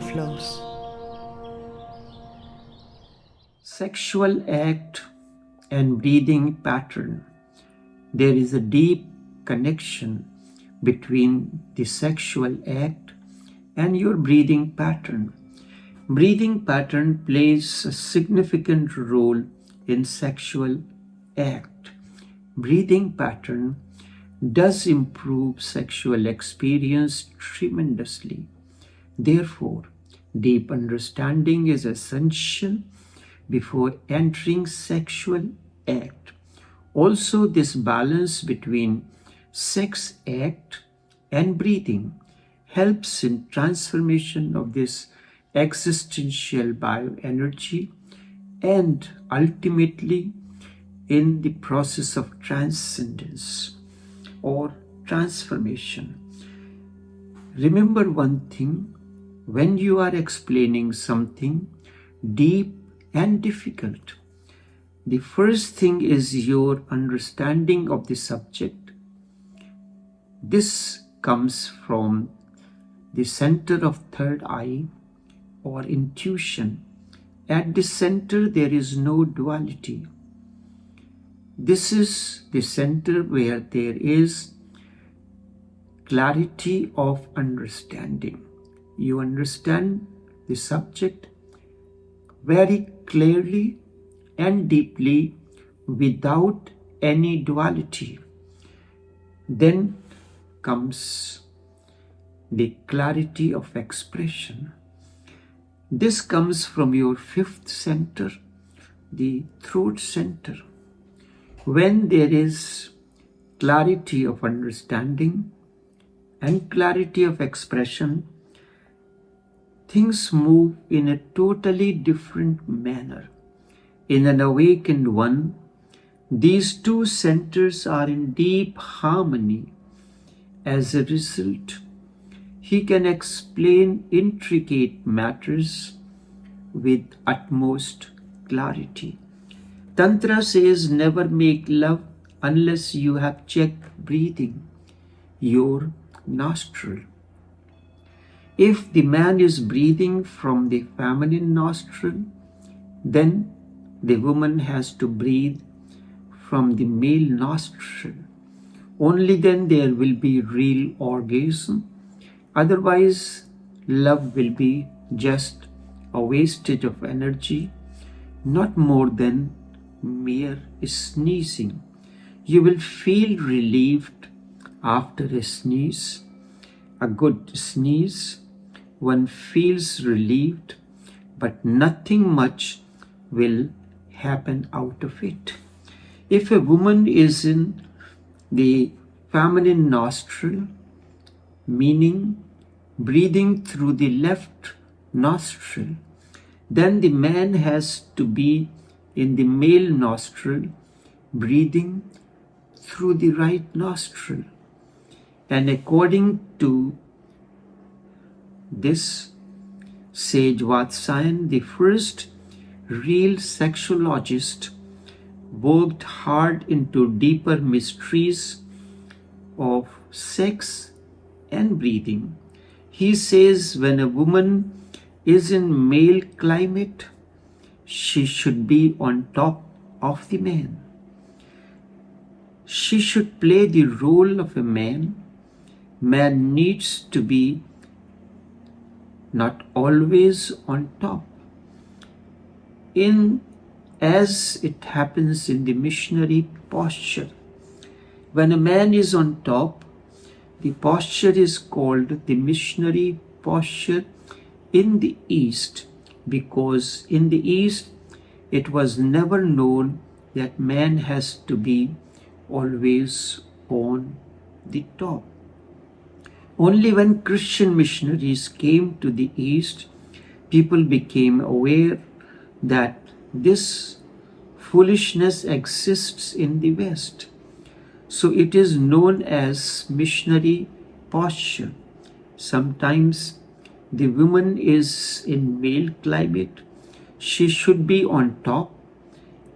Overflows. Sexual act and breathing pattern. There is a deep connection between the sexual act and your breathing pattern. Breathing pattern plays a significant role in sexual act. Breathing pattern does improve sexual experience tremendously. Therefore, deep understanding is essential before entering sexual act. Also, this balance between sex act and breathing helps in transformation of this existential bioenergy and ultimately in the process of transcendence or transformation. Remember one thing, when you are explaining something deep and difficult, the first thing is your understanding of the subject. This comes from the center of third eye or intuition. At the center there is no duality. This is the center where there is clarity of understanding. You understand the subject very clearly and deeply without any duality. Then comes the clarity of expression. This comes from your fifth center, the throat center. When there is clarity of understanding and clarity of expression, things move in a totally different manner. In an awakened one, these two centers are in deep harmony. As a result, he can explain intricate matters with utmost clarity. Tantra says never make love unless you have checked breathing, your nostril. If the man is breathing from the feminine nostril, then the woman has to breathe from the male nostril. Only then there will be real orgasm. Otherwise, love will be just a wastage of energy, not more than mere sneezing. You will feel relieved after a sneeze, a good sneeze. One feels relieved, but nothing much will happen out of it. If a woman is in the feminine nostril, meaning breathing through the left nostril, then the man has to be in the male nostril, breathing through the right nostril. And according to this sage Vatsyayan, the first real sexologist, worked hard into deeper mysteries of sex and breathing. He says when a woman is in male climate, she should be on top of the man. She should play the role of a man. Man needs to be not always on top. As it happens in the missionary posture, when a man is on top, the posture is called the missionary posture in the East, because in the East it was never known that man has to be always on the top. Only when Christian missionaries came to the East, people became aware that this foolishness exists in the West. So it is known as missionary posture. Sometimes the woman is in male climate, she should be on top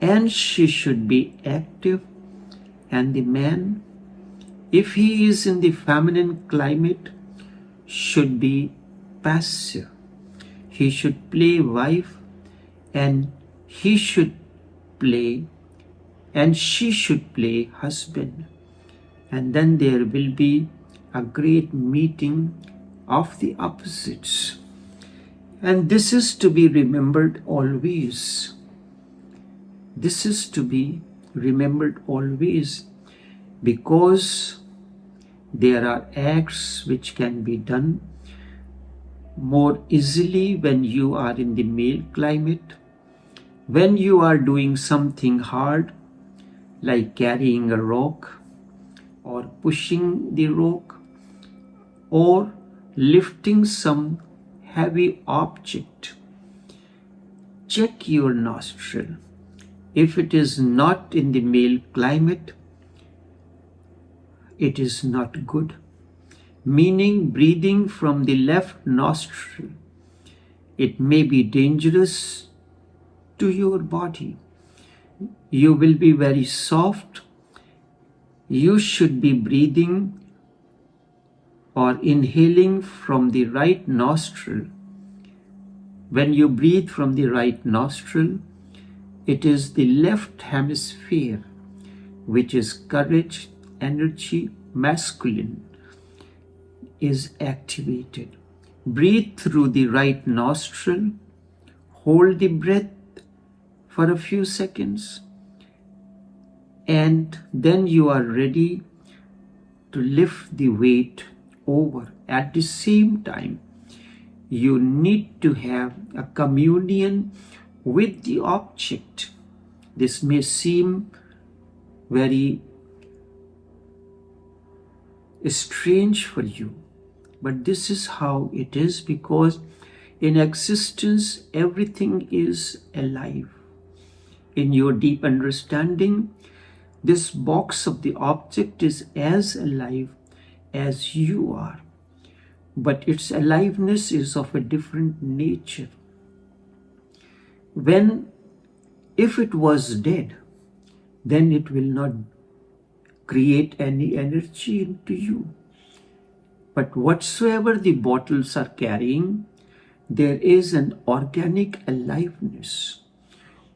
and she should be active, and the man, if he is in the feminine climate, should be passive. he should play wife, and he should play, and she should play husband. And then there will be a great meeting of the opposites. And this is to be remembered always. This is to be remembered always, because there are acts which can be done more easily when you are in the male climate. When you are doing something hard, like carrying a rock, or pushing the rock, or lifting some heavy object, check your nostril. If it is not in the male climate, it is not good. Meaning, breathing from the left nostril, it may be dangerous to your body. You will be very soft. You should be breathing or inhaling from the right nostril. When you breathe from the right nostril, it is the left hemisphere, which is courage, energy, masculine, is activated. Breathe through the right nostril. Hold the breath for a few seconds, and then you are ready to lift the weight over. At the same time, you need to have a communion with the object. This may seem very strange for you, but this is how it is, because in existence everything is alive. In your deep understanding, this box of the object is as alive as you are, but its aliveness is of a different nature. If it was dead, then it will not create any energy into you. But whatsoever the bottles are carrying, there is an organic aliveness.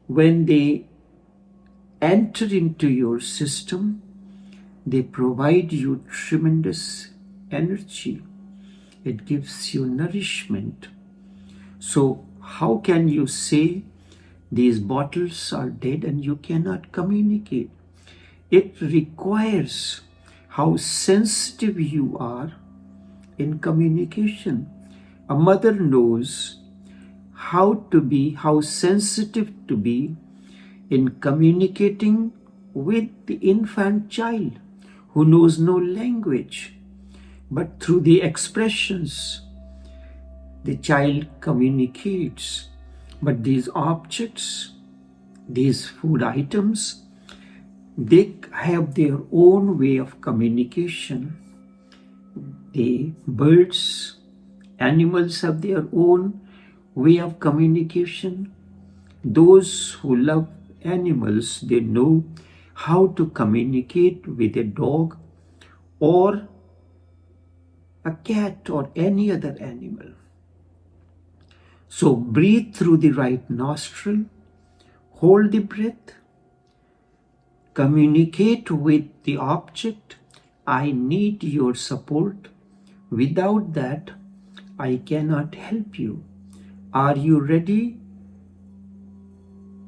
When they enter into your system, they provide you tremendous energy. It gives you nourishment. So how can you say these bottles are dead and you cannot communicate? It requires how sensitive you are in communication. A mother knows how sensitive to be in communicating with the infant child who knows no language, but through the expressions the child communicates. But these objects, these food items, they have their own way of communication. The birds, animals have their own way of communication. Those who love animals, they know how to communicate with a dog or a cat or any other animal. So breathe through the right nostril, hold the breath, communicate with the object. I need your support. Without that, I cannot help you. Are you ready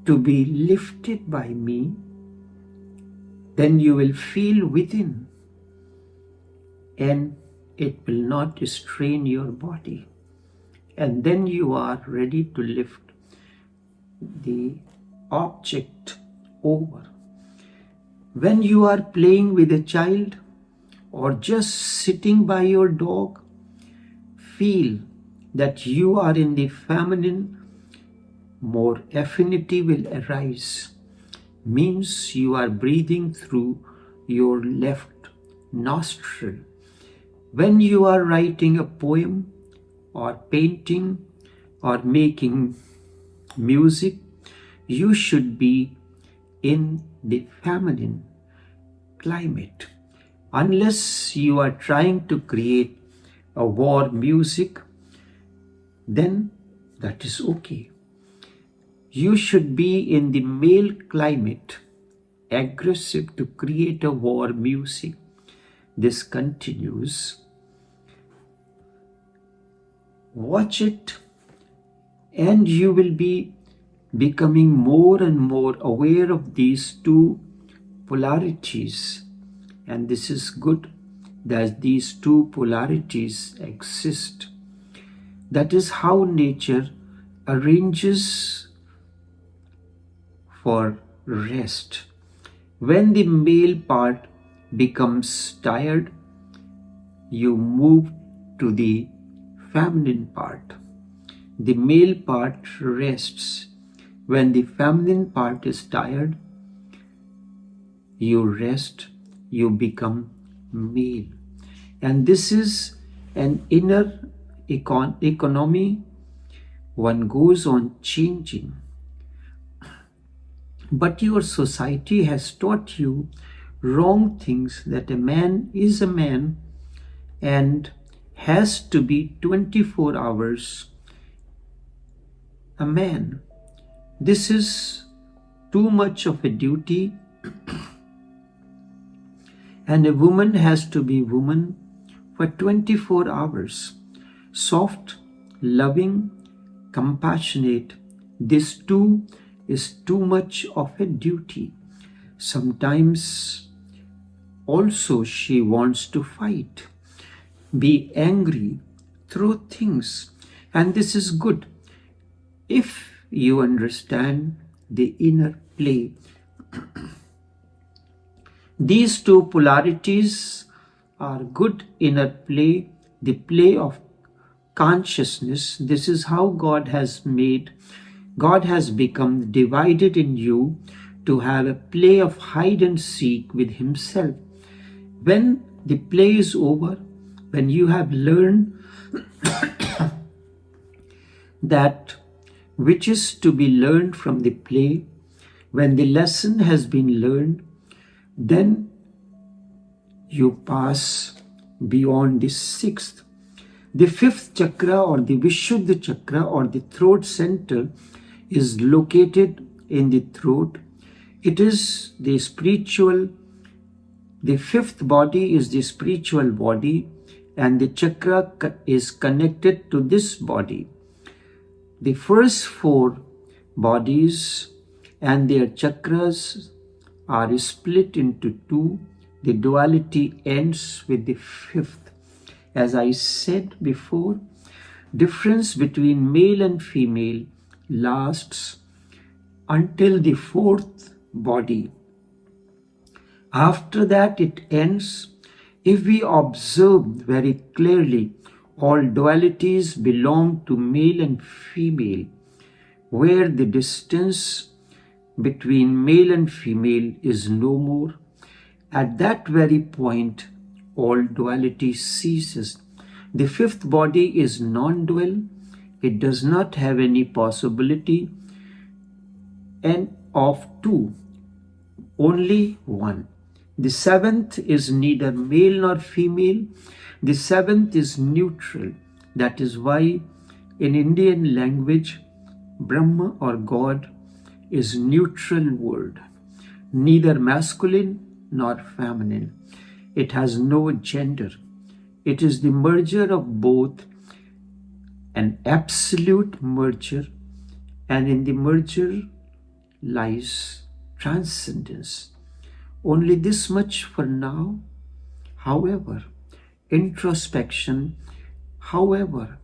to be lifted by me? Then you will feel within, and it will not strain your body. And then you are ready to lift the object over. When you are playing with a child or just sitting by your dog, feel that you are in the feminine. More affinity will arise. Means you are breathing through your left nostril. When you are writing a poem or painting or making music, you should be in the feminine climate. Unless you are trying to create a war music, then That is okay. You should be in the male climate, aggressive to create a war music. This continues. Watch it, and you will be becoming more and more aware of these two polarities. And this is good that these two polarities exist. That is how nature arranges for rest. When the male part becomes tired, you move to the feminine part. The male part rests. When the feminine part is tired, you rest, you become male. And this is an inner economy. One goes on changing. But your society has taught you wrong things, that a man is a man and has to be 24 hours a man. This is too much of a duty, and a woman has to be woman for 24 hours. Soft, loving, compassionate, this too is too much of a duty. Sometimes also she wants to fight, be angry, throw things, and this is good if you understand the inner play. These two polarities are good inner play, the play of consciousness. This is how God has made. God has become divided in you to have a play of hide and seek with Himself. When the play is over, when you have learned that which is to be learned from the play, when the lesson has been learned, then you pass beyond the sixth. The fifth chakra, or the Vishuddha chakra, or the throat center, is located in the throat. It is the spiritual, the fifth body is the spiritual body, and the chakra is connected to this body. The first four bodies and their chakras are split into two. The duality ends with the fifth. As I said before, difference between male and female lasts until the fourth body. After that it ends. If we observe very clearly, all dualities belong to male and female, where the distance between male and female is no more. At that very point, all duality ceases. The fifth body is non-dual. It does not have any possibility and of two, only one. The seventh is neither male nor female. The seventh is neutral. That is why in Indian language, Brahma or God is neutral word, neither masculine nor feminine. It has no gender. It is the merger of both, an absolute merger, and in the merger lies transcendence. Only this much for now. However, introspection, however,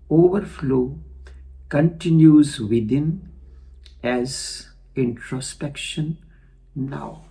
overflow continues within as introspection now.